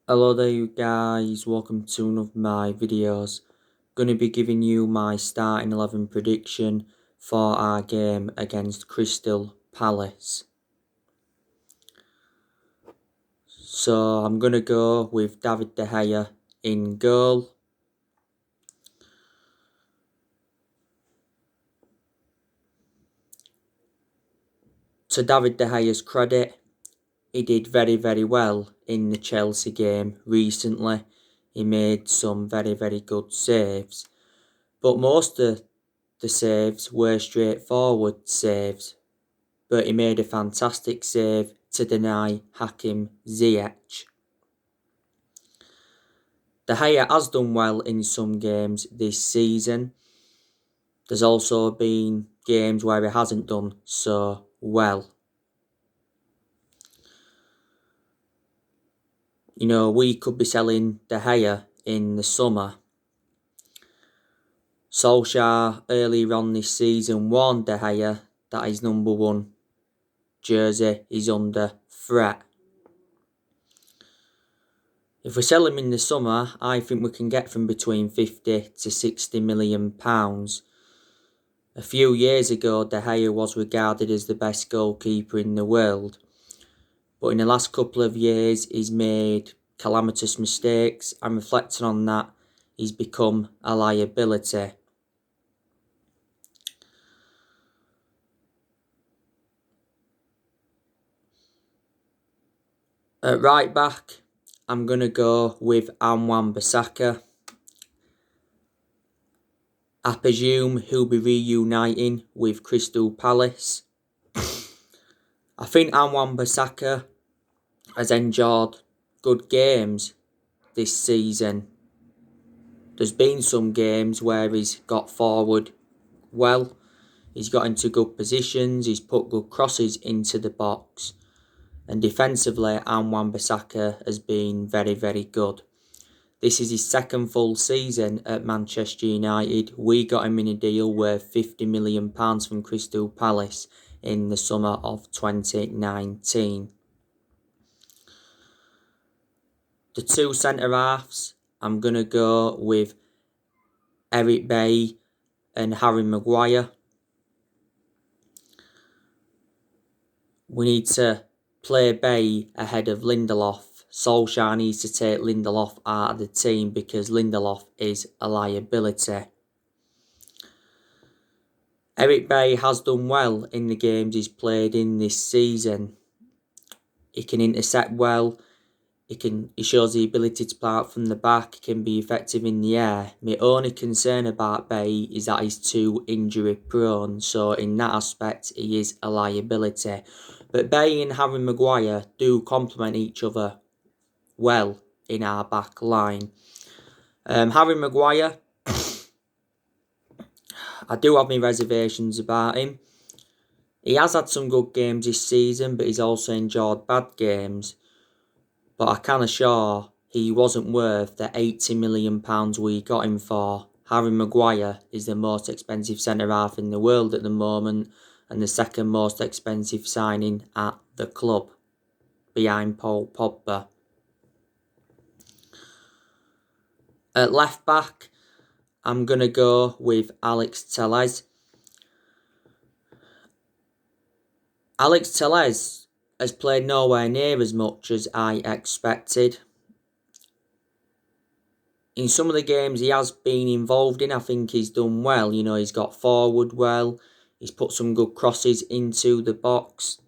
Hello there you guys, welcome to one of my videos. Going to be giving you my starting 11 prediction for our game against Crystal Palace. So I'm going to go with David De Gea in goal. To David De Gea's credit, he did very well in the Chelsea game recently. He made some very good saves, but most of the saves were straightforward saves. But he made a fantastic save to deny Hakim Ziyech. De Gea has done well in some games this season. There's also been games where he hasn't done so well. You know, we could be selling De Gea in the summer. Solskjaer earlier on this season warned De Gea that his number 1 jersey is under threat. If we sell him in the summer, I think we can get from between 50 to 60 million pounds. A few years ago, De Gea was regarded as the best goalkeeper in the world, but in the last couple of years he's made calamitous mistakes, and reflecting on that, he's become a liability. At right back, I'm going to go with Wan-Bissaka. I presume he'll be reuniting with Crystal Palace. I think Wan-Bissaka has enjoyed good games this season. There's been some games where he's got forward well, he's got into good positions, he's put good crosses into the box, and defensively Wan-Bissaka has been very good. This is his second full season at Manchester United. We got him in a deal worth £50 million from Crystal Palace in the summer of 2019. The two centre-halves, I'm going to go with Eric Bailly and Harry Maguire. We need to play Bailly ahead of Lindelof. Solskjaer needs to take Lindelof out of the team because Lindelof is a liability. Eric Bailly has done well in the games he's played in this season. He can intercept well. He shows the ability to play out from the back. He can be effective in the air. My only concern about Bailly is that he's too injury prone. So in that aspect, he is a liability. But Bailly and Harry Maguire do complement each other well in our back line. Harry Maguire, I do have my reservations about him. He has had some good games this season, but he's also enjoyed bad games. But I can assure he wasn't worth the £80 million we got him for. Harry Maguire is the most expensive centre-half in the world at the moment, and the second most expensive signing at the club, behind Paul Pogba. At left back, I'm going to go with Alex Telles. Alex Telles has played nowhere near as much as I expected. In some of the games he has been involved in, I think he's done well. You know, he's got forward well. He's put some good crosses into the box.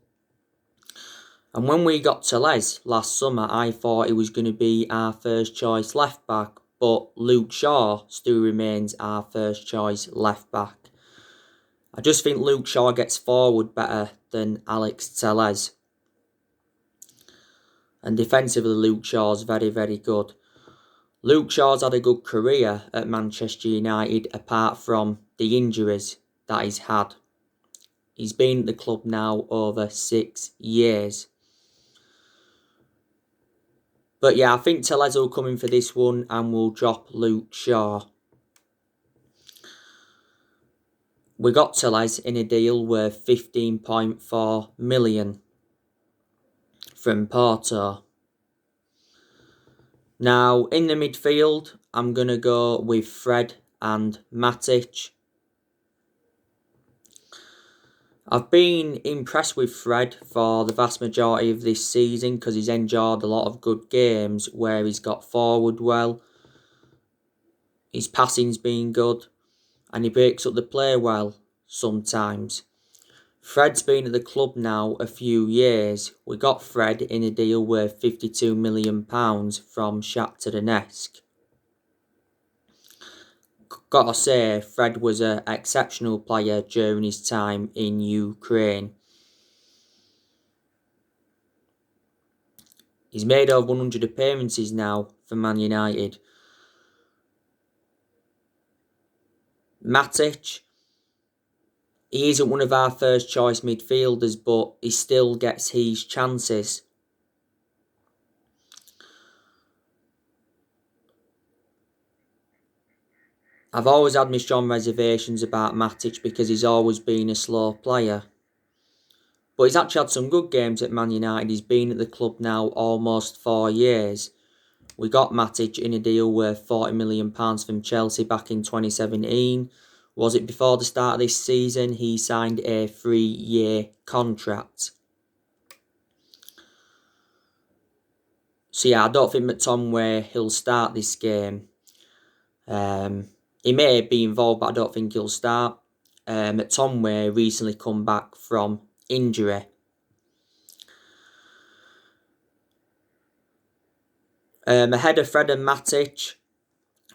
And when we got Telles last summer, I thought he was going to be our first choice left back. But Luke Shaw still remains our first choice left back. I just think Luke Shaw gets forward better than Alex Telles. And defensively, Luke Shaw's very good. Luke Shaw's had a good career at Manchester United apart from the injuries that he's had. He's been at the club now over 6 years. But yeah, I think Telles will come in for this one and we'll drop Luke Shaw. We got Telles in a deal worth 15.4 million from Porto. Now, in the midfield, I'm going to go with Fred and Matic. I've been impressed with Fred for the vast majority of this season because he's enjoyed a lot of good games where he's got forward well. His passing's been good and he breaks up the play well sometimes. Fred's been at the club now a few years. We got Fred in a deal worth £52 million from Shakhtar Donetsk. Gotta say, Fred was an exceptional player during his time in Ukraine. He's made over 100 appearances now for Man United. Matic, he isn't one of our first choice midfielders, but he still gets his chances. I've always had my strong reservations about Matic because he's always been a slow player. But he's actually had some good games at Man United. He's been at the club now almost 4 years. We got Matic in a deal worth £40 million from Chelsea back in 2017. Was it before the start of this season? He signed a 3-year contract. So yeah, I don't think McTominay he'll start this game. He may be involved, but I don't think he'll start. McTominay recently come back from injury. Ahead of Fred and Matic,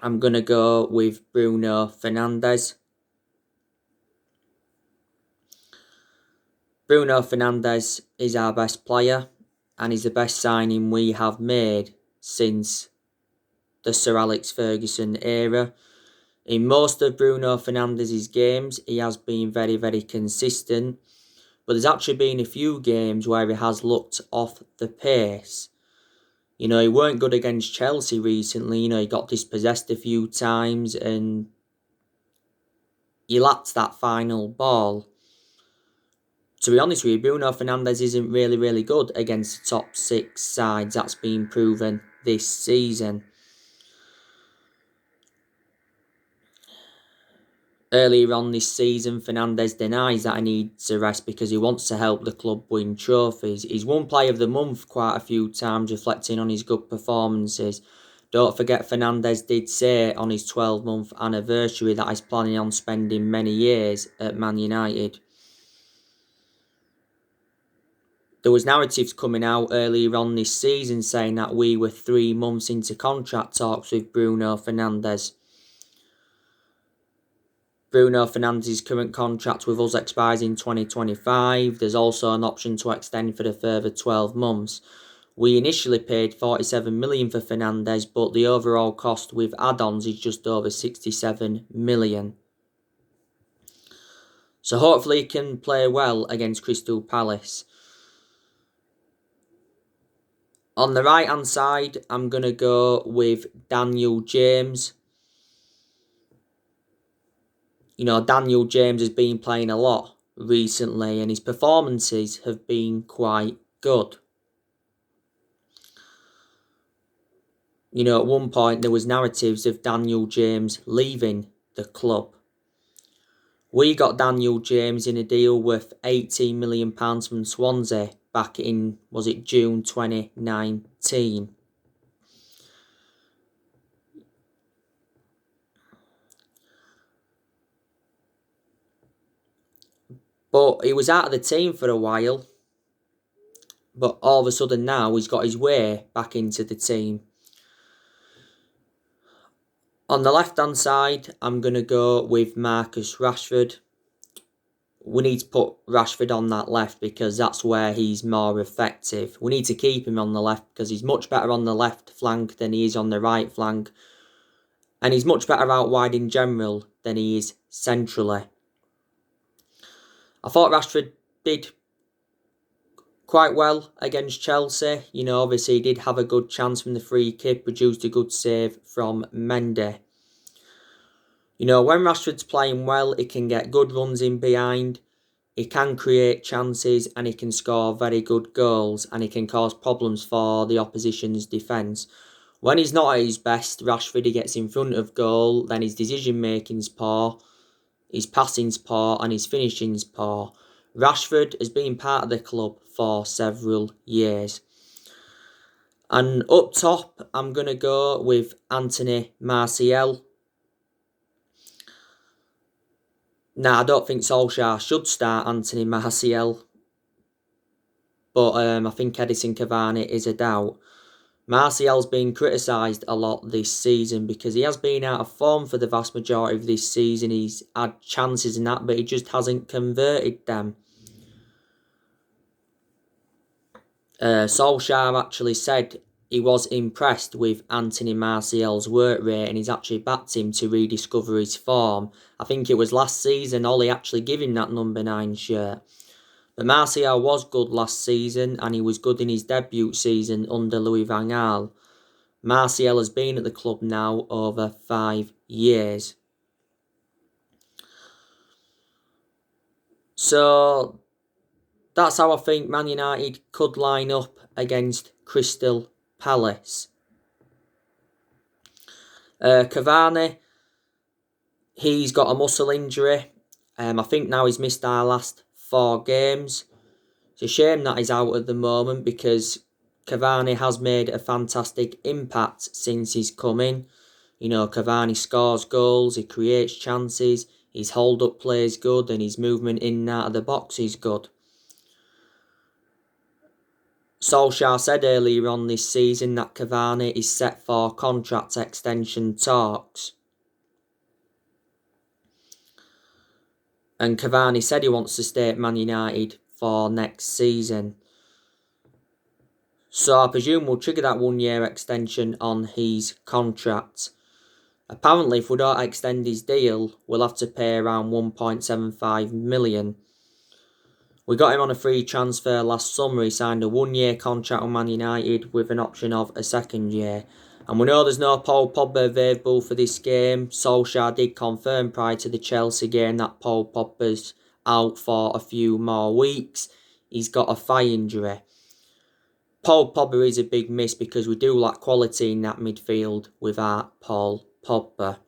I'm going to go with Bruno Fernandez. Bruno Fernandez is our best player and he's the best signing we have made since the Sir Alex Ferguson era. In most of Bruno Fernandez's games, he has been very, very consistent. But there's actually been a few games where he has looked off the pace. You know, he weren't good against Chelsea recently. You know, he got dispossessed a few times and he lacked that final ball. To be honest with you, Bruno Fernandez isn't really good against the top 6 sides. That's been proven this season. Earlier on this season, Fernandez denies that he needs a rest because he wants to help the club win trophies. He's won Player of the Month quite a few times, reflecting on his good performances. Don't forget, Fernandez did say on his 12-month anniversary that he's planning on spending many years at Man United. There was narratives coming out earlier on this season saying that we were 3 months into contract talks with Bruno Fernandez. Bruno Fernandez's current contract with us expires in 2025. There's also an option to extend for a further 12 months. We initially paid £47 million for Fernandez, but the overall cost with add-ons is just over £67 million. So hopefully he can play well against Crystal Palace. On the right-hand side, I'm going to go with Daniel James. You know, Daniel James has been playing a lot recently and his performances have been quite good. You know, at one point there was narratives of Daniel James leaving the club. We got Daniel James in a deal worth £18 million from Swansea back in, was it June 2019? But he was out of the team for a while. But all of a sudden now he's got his way back into the team. On the left-hand side, I'm going to go with Marcus Rashford. We need to put Rashford on that left because that's where he's more effective. We need to keep him on the left because he's much better on the left flank than he is on the right flank. And he's much better out wide in general than he is centrally. I thought Rashford did quite well against Chelsea. You know, obviously he did have a good chance from the free kick, produced a good save from Mendy. You know, when Rashford's playing well, he can get good runs in behind, he can create chances and he can score very good goals and he can cause problems for the opposition's defence. When he's not at his best, Rashford, he gets in front of goal, then his decision-making's poor, his passing's poor, and his finishing's poor. Rashford has been part of the club for several years. And up top, I'm going to go with Anthony Martial. Now, I don't think Solskjaer should start Anthony Martial, but I think Edison Cavani is a doubt. Martial's been criticised a lot this season because he has been out of form for the vast majority of this season. He's had chances in that, but he just hasn't converted them. Solskjaer actually said he was impressed with Anthony Martial's work rate and he's actually backed him to rediscover his form. I think it was last season Ollie actually gave him that number 9 shirt. But Martial was good last season and he was good in his debut season under Louis van Gaal. Martial has been at the club now over 5 years. So that's how I think Man United could line up against Crystal Palace. Cavani, he's got a muscle injury. I think now he's missed our last 4 games. It's a shame that he's out at the moment because Cavani has made a fantastic impact since he's come in. You know, Cavani scores goals, he creates chances, his hold-up play is good and his movement in and out of the box is good. Solskjaer said earlier on this season that Cavani is set for contract extension talks. And Cavani said he wants to stay at Man United for next season. So I presume we'll trigger that 1-year extension on his contract. Apparently, if we don't extend his deal, we'll have to pay around 1.75 million. We got him on a free transfer last summer. He signed a 1-year contract with Man United with an option of a 2nd year. And we know there's no Paul Pogba available for this game. Solskjaer did confirm prior to the Chelsea game that Paul Pogba's out for a few more weeks. He's got a thigh injury. Paul Pogba is a big miss because we do lack quality in that midfield without Paul Pogba.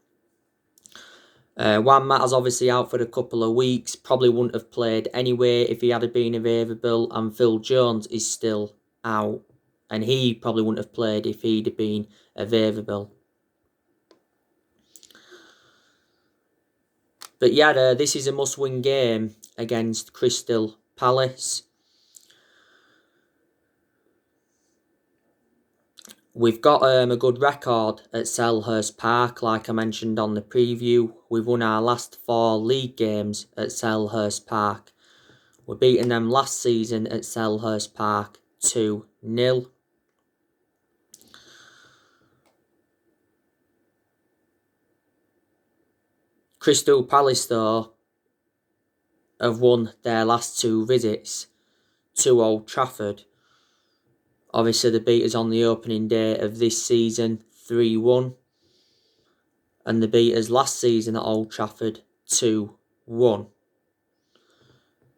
Juan Mata's obviously out for a couple of weeks. Probably wouldn't have played anyway if he had been available. And Phil Jones is still out. And he probably wouldn't have played if he'd been available. But yeah, this is a must-win game against Crystal Palace. We've got a good record at Selhurst Park, like I mentioned on the preview. We've won our last 4 league games at Selhurst Park. We're beating them last season at Selhurst Park 2-0. Crystal Palace, though, have won their last 2 visits to Old Trafford. Obviously, they beat us on the opening day of this season 3-1. And they beat us last season at Old Trafford 2-1.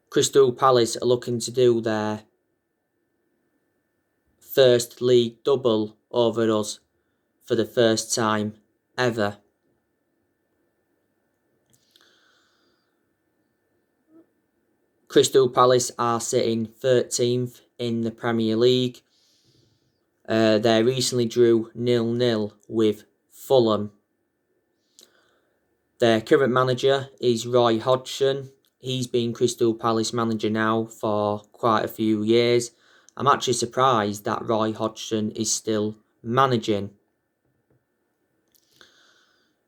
Crystal Palace are looking to do their first league double over us for the first time ever. Crystal Palace are sitting 13th in the Premier League. They recently drew 0-0 with Fulham. Their current manager is Roy Hodgson. He's been Crystal Palace manager now for quite a few years. I'm actually surprised that Roy Hodgson is still managing.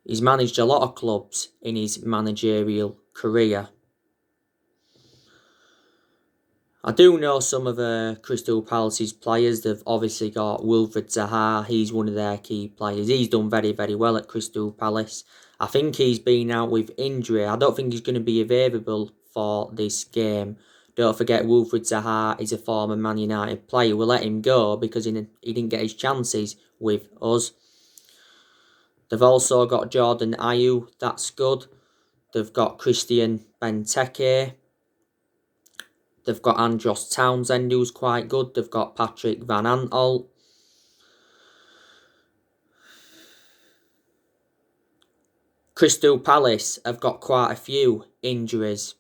He's managed a lot of clubs in his managerial career. I do know some of Crystal Palace's players. They've obviously got Wilfred Zaha. He's one of their key players. He's done very, very well at Crystal Palace. I think he's been out with injury. I don't think he's going to be available for this game. Don't forget Wilfred Zaha is a former Man United player. We'll let him go because he didn't get his chances with us. They've also got Jordan Ayew. That's good. They've got Christian Benteke. They've got Andros Townsend, who's quite good. They've got Patrick Van Aanholt. Crystal Palace have got quite a few injuries.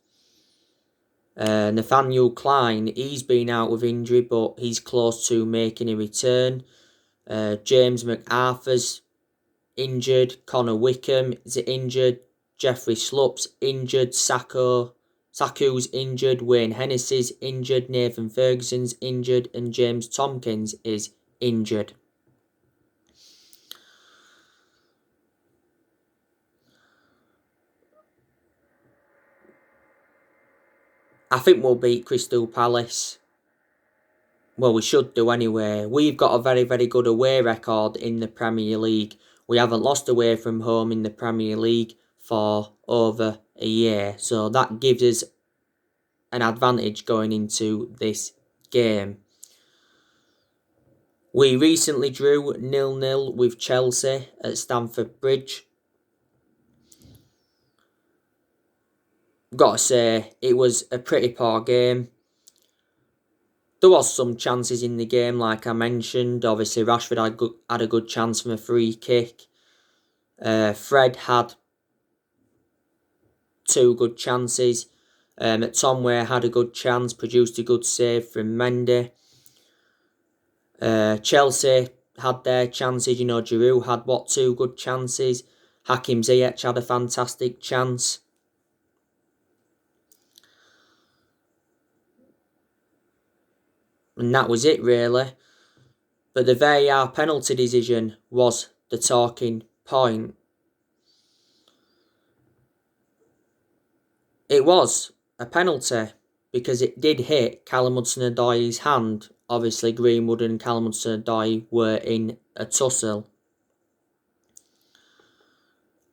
Nathaniel Klein, he's been out with injury, but he's close to making a return. James McArthur's injured. Connor Wickham is injured. Jeffrey Slupp's injured. Saku's injured. Wayne Hennessy's injured. Nathan Ferguson's injured. And James Tompkins is injured. I think we'll beat Crystal Palace. Well, we should do anyway. We've got a very, very good away record in the Premier League. We haven't lost away from home in the Premier League for over a year. So that gives us an advantage going into this game. We recently drew 0-0 with Chelsea at Stamford Bridge. Got to say, it was a pretty poor game. There was some chances in the game, like I mentioned. Obviously, Rashford had a good chance from a free kick. Fred had 2 good chances. Tomway had a good chance, produced a good save from Mendy. Chelsea had their chances. Giroud had 2 good chances. Hakim Ziyech had a fantastic chance. And that was it, really. But the VAR penalty decision was the talking point. It was a penalty because it did hit Callum Hudson-Odoi's hand. Obviously, Greenwood and Callum Hudson-Odoi were in a tussle.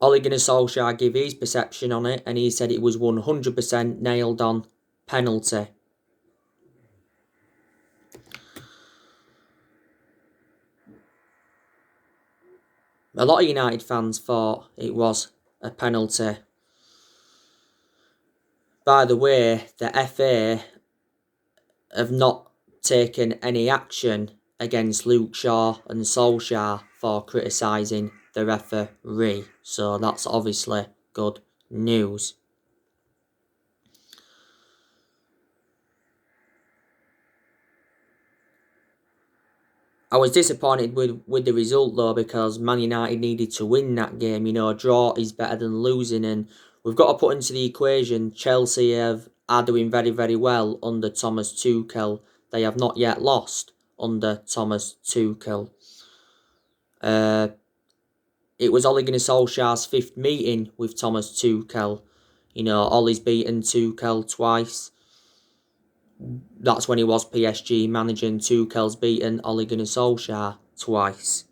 Ole Gunnar Solskjaer gave his perception on it, and he said it was 100% nailed on penalty. A lot of United fans thought it was a penalty. By the way, the FA have not taken any action against Luke Shaw and Solskjaer for criticising the referee. So that's obviously good news. I was disappointed with the result though, because Man United needed to win that game. A draw is better than losing, and we've got to put into the equation Chelsea are doing very, very well under Thomas Tuchel. They have not yet lost under Thomas Tuchel. It was Ole Gunnar Solskjaer's 5th meeting with Thomas Tuchel. Ole's beaten Tuchel twice. That's when he was PSG manager, and Tuchel's beaten Ole Gunnar Solskjaer twice.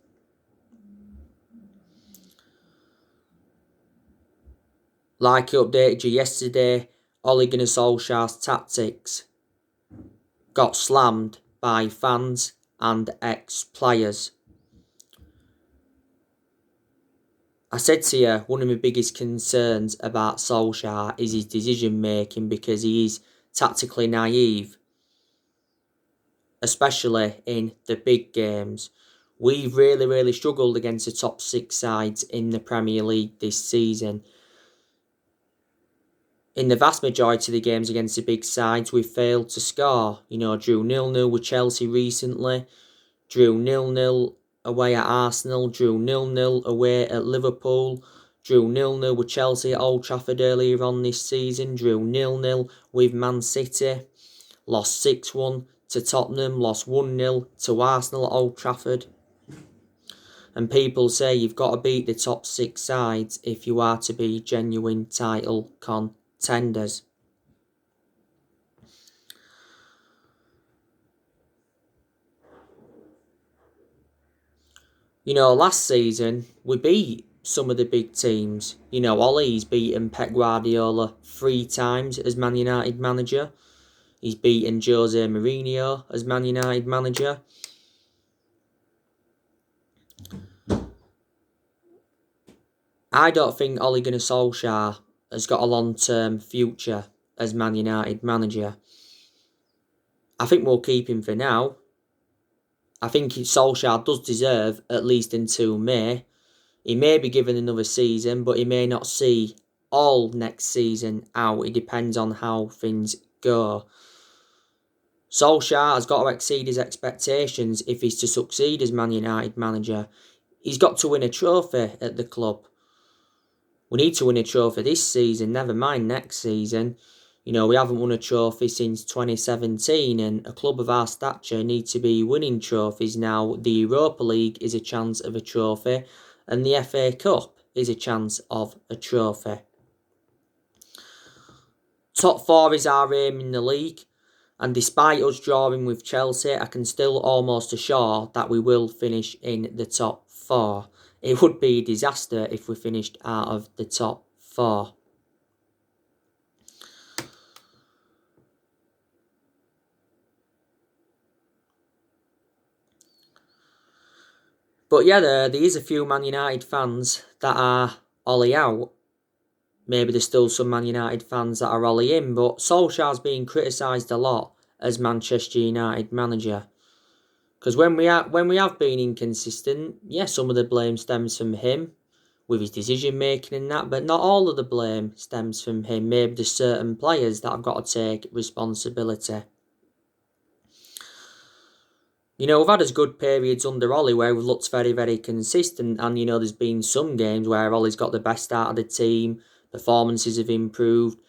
Like he updated you yesterday, Ole Gunnar Solskjaer's tactics got slammed by fans and ex-players. I said to you, one of my biggest concerns about Solskjaer is his decision making, because he is tactically naive, especially in the big games. We've really, really struggled against the top 6 sides in the Premier League this season. In the vast majority of the games against the big sides, we've failed to score. Drew 0-0 with Chelsea recently, drew 0-0 away at Arsenal, drew 0-0 away at Liverpool, drew 0-0 with Chelsea at Old Trafford earlier on this season, drew 0-0 with Man City, lost 6-1 to Tottenham, lost 1-0 to Arsenal at Old Trafford. And people say you've got to beat the top 6 sides if you are to be genuine title contenders. Last season we beat some of the big teams. Ole's beaten Pep Guardiola 3 times as Man United manager. He's beaten Jose Mourinho as Man United manager. I don't think Ole Gunnar Solskjaer has got a long-term future as Man United manager. I think we'll keep him for now. I think Solskjaer does deserve at least until May. He may be given another season, but he may not see all next season out. It depends on how things go. Solskjaer has got to exceed his expectations if he's to succeed as Man United manager. He's got to win a trophy at the club. We need to win a trophy this season, never mind next season. You know, we haven't won a trophy since 2017, and a club of our stature need to be winning trophies now. The Europa League is a chance of a trophy, and the FA Cup is a chance of a trophy. Top 4 is our aim in the league, and despite us drawing with Chelsea, I can still almost assure that we will finish in the top 4. It would be a disaster if we finished out of the top 4. But yeah, there is a few Man United fans that are Ollie out. Maybe there's still some Man United fans that are Ollie in, but Solskjaer's being criticised a lot as Manchester United manager. Because when we have been inconsistent, yeah, some of the blame stems from him with his decision making and that, but not all of the blame stems from him. Maybe there's certain players that have got to take responsibility. You know, we've had as good periods under Ollie where we've looked very, very consistent, and you know, there's been some games where Ollie's got the best out of the team, performances have improved.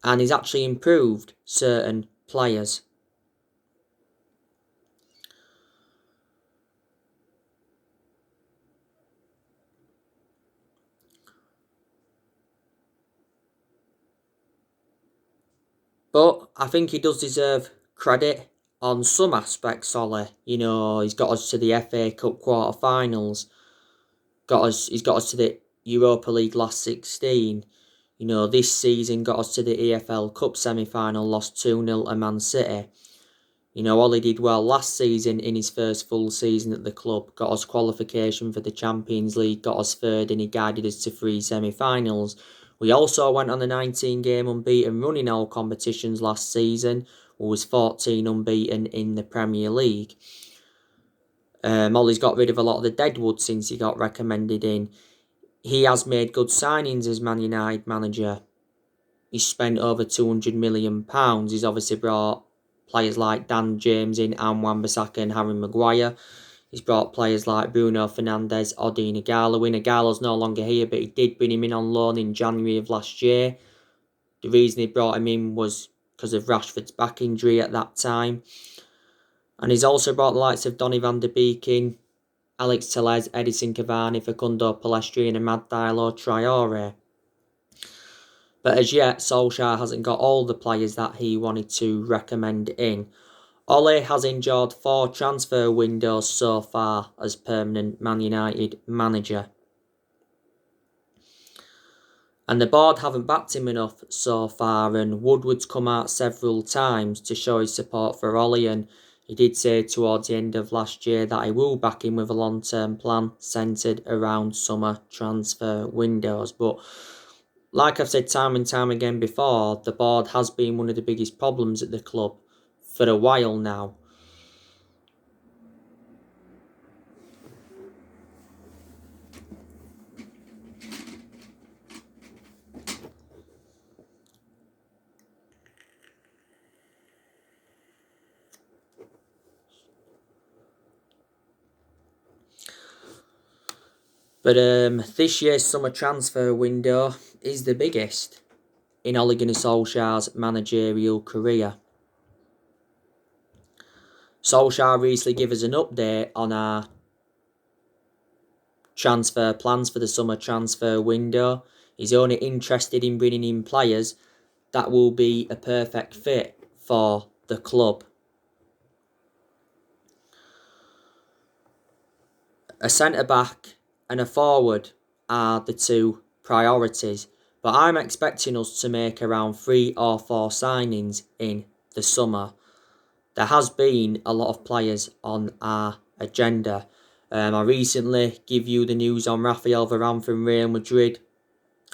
And he's actually improved certain players. But I think he does deserve credit on some aspects, Ollie. You know, he's got us to the FA Cup quarter-finals. He's got us to the Europa League last 16. You know, this season got us to the EFL Cup semi-final, lost 2-0 to Man City. You know, Ollie did well last season in his first full season at the club. Got us qualification for the Champions League, got us third, and he guided us to 3 semi-finals. We also went on a 19-game unbeaten run in all competitions last season. We was 14 unbeaten in the Premier League. Ollie's got rid of a lot of the deadwood since he got recommended in. He has made good signings as Man United manager. He's spent over £200 million. He's obviously brought players like Dan James in, and Wan-Bissaka and Harry Maguire. He's brought players like Bruno Fernandez, Odi Igalo in. Igalo's no longer here, but he did bring him in on loan in January of last year. The reason he brought him in was because of Rashford's back injury at that time. And he's also brought the likes of Donny van de Beek in, Alex Tellez, Edison Cavani, Facundo Pellistri and Amad Diallo Traore. But as yet, Solskjaer hasn't got all the players that he wanted to recommend in. Ollie has enjoyed 4 transfer windows so far as permanent Man United manager. And the board haven't backed him enough so far, and Woodward's come out several times to show his support for Ollie, and he did say towards the end of last year that he will back him with a long-term plan centred around summer transfer windows. But like I've said time and time again before, the board has been one of the biggest problems at the club for a while now. But this year's summer transfer window is the biggest in Ole Gunnar Solskjaer's managerial career. Solskjaer recently gave us an update on our transfer plans for the summer transfer window. He's only interested in bringing in players that will be a perfect fit for the club. A centre-back and a forward are the 2 priorities, but I'm expecting us to make around 3 or 4 signings in the summer. There has been a lot of players on our agenda. I recently give you the news on Rafael Varane from Real Madrid.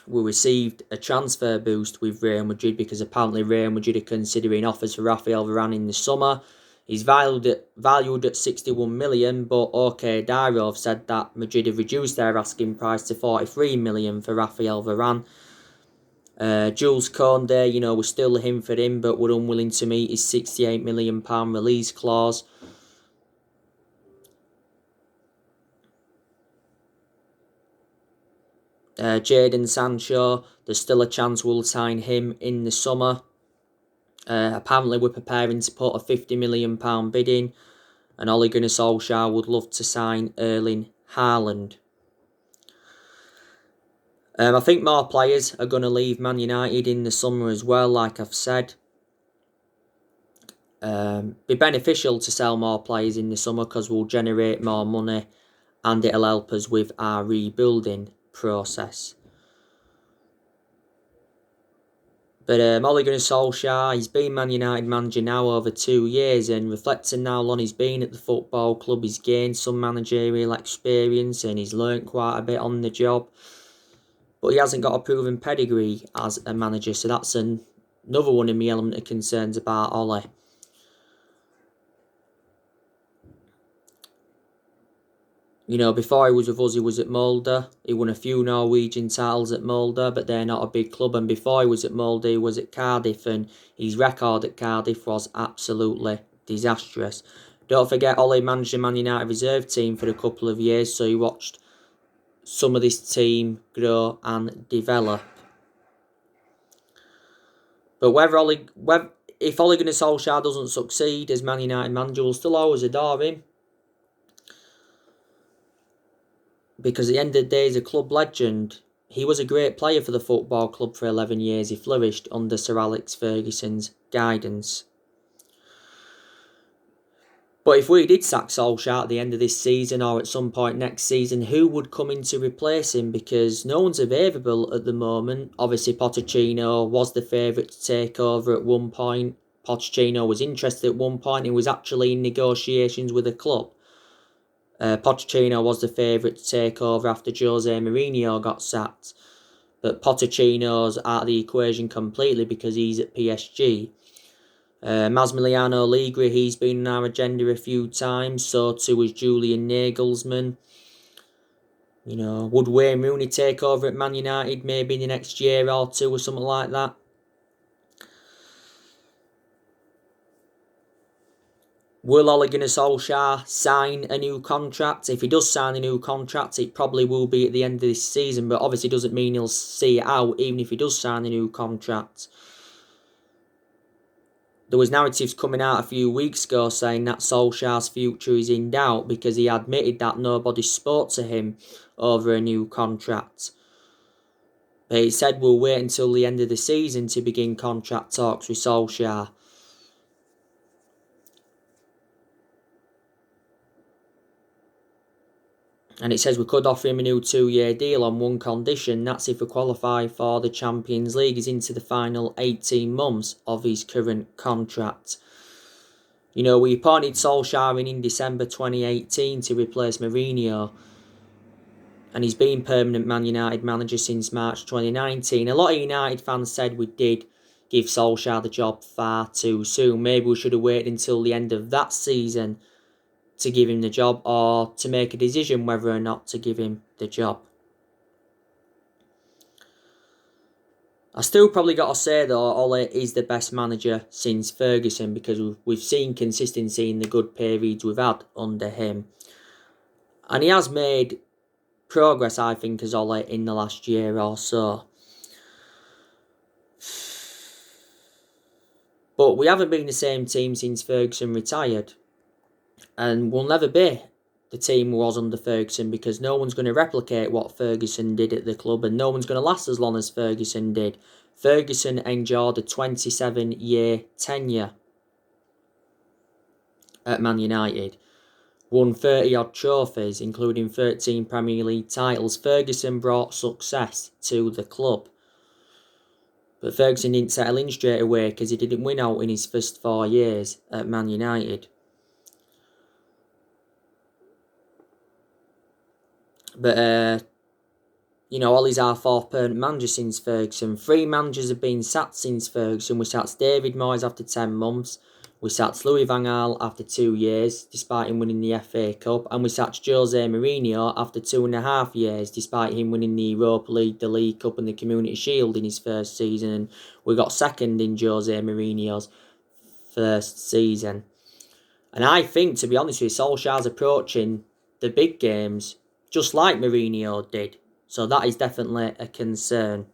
We received a transfer boost with Real Madrid because apparently Real Madrid are considering offers for Rafael Varane in the summer. He's valued at 61 million, but OK Dairo have said that Madrid have reduced their asking price to 43 million for Rafael Varane. Jules Koundé, we're still him for him, but we're unwilling to meet his £68 million release clause. Jadon Sancho, there's still a chance we'll sign him in the summer. Apparently we're preparing to put a £50 million bid in, and Ole Gunnar Solskjaer would love to sign Erling Haaland. I think more players are going to leave Man United in the summer as well, like I've said. Be beneficial to sell more players in the summer because we'll generate more money and it'll help us with our rebuilding process. But Ole Gunnar Solskjaer, he's been Man United manager now over 2 years, and reflecting now on he's been at the football club, he's gained some managerial experience and he's learnt quite a bit on the job. But he hasn't got a proven pedigree as a manager, so that's another one of my element of concerns about Ole. Before he was with us, he was at Molde. He won a few Norwegian titles at Molde, but they're not a big club. And before he was at Molde, he was at Cardiff, and his record at Cardiff was absolutely disastrous. Don't forget, Ole managed the Man United reserve team for a couple of years, so he watched some of this team grow and develop. But if Ole Gunnar Solskjaer doesn't succeed as Man United manager, we'll still always adore him. Because at the end of the day, he's a club legend. He was a great player for the football club for 11 years. He flourished under Sir Alex Ferguson's guidance. But if we did sack Solskjaer at the end of this season or at some point next season, who would come in to replace him? Because no one's available at the moment. Obviously, Pochettino was the favourite to take over at one point. Pochettino was interested at one point. He was actually in negotiations with the club. Pochettino was the favourite to take over after Jose Mourinho got sacked. But Pochettino's out of the equation completely because he's at PSG. Massimiliano Allegri, he's been on our agenda a few times, so too is Julian Nagelsmann. Would Wayne Rooney take over at Man United maybe in the next year or two or something like that? Will Ole Gunnar Solskjaer sign a new contract? If he does sign a new contract, it probably will be at the end of this season, but obviously doesn't mean he'll see it out even if he does sign a new contract. There was narratives coming out a few weeks ago saying that Solskjaer's future is in doubt because he admitted that nobody spoke to him over a new contract. But he said we'll wait until the end of the season to begin contract talks with Solskjaer. And it says we could offer him a new 2-year deal on one condition. That's if we qualify for the Champions League. He's into the final 18 months of his current contract. We appointed Solskjaer in December 2018 to replace Mourinho. And he's been permanent Man United manager since March 2019. A lot of United fans said we did give Solskjaer the job far too soon. Maybe we should have waited until the end of that season to give him the job, or to make a decision whether or not to give him the job. I still probably got to say though, Ole is the best manager since Ferguson because we've seen consistency in the good periods we've had under him. And he has made progress, I think, as Ole in the last year or so. But we haven't been the same team since Ferguson retired. And we'll never be the team was under Ferguson because no one's going to replicate what Ferguson did at the club and no one's going to last as long as Ferguson did. Ferguson endured a 27-year tenure at Man United. Won 30-odd trophies, including 13 Premier League titles. Ferguson brought success to the club. But Ferguson didn't settle in straight away because he didn't win out in his first 4 years at Man United. But, Ole's our 4th permanent manager since Ferguson. 3 managers have been sacked since Ferguson. We sacked David Moyes after 10 months. We sacked Louis van Gaal after 2 years, despite him winning the FA Cup. And we sacked Jose Mourinho after 2.5 years, despite him winning the Europa League, the League Cup and the Community Shield in his first season. And we got second in Jose Mourinho's first season. And I think, to be honest with you, Solskjaer's approaching the big games just like Mourinho did. So that is definitely a concern.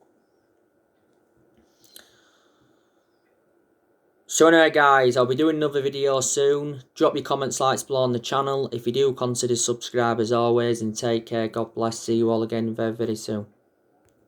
So anyway guys, I'll be doing another video soon. Drop your comments, likes below on the channel. If you do, consider subscribe as always, and take care. God bless. See you all again very, very soon.